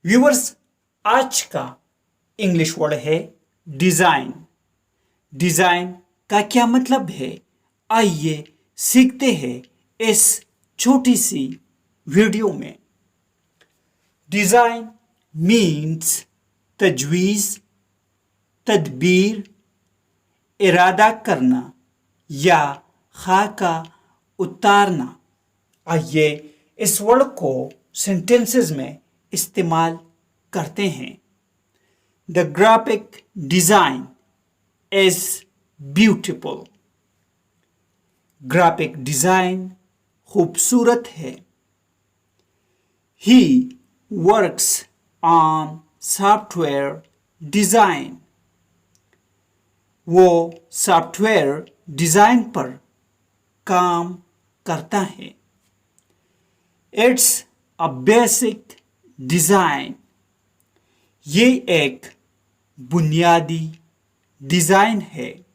Viewers, आज का English word है डिजाइन। डिजाइन का क्या मतलब है, आइए सीखते हैं इस छोटी सी वीडियो में। डिजाइन मीन्स तजवीज़, तदबीर, इरादा करना या खाका उतारना। आइए इस वर्ड को सेंटेंसेस में इस्तेमाल करते हैं। The graphic design is beautiful. Graphic design खूबसूरत है। He works on software design. वो सॉफ्टवेयर डिजाइन पर काम करता है। It's a basic design. ये एक बुनियादी डिजाइन है।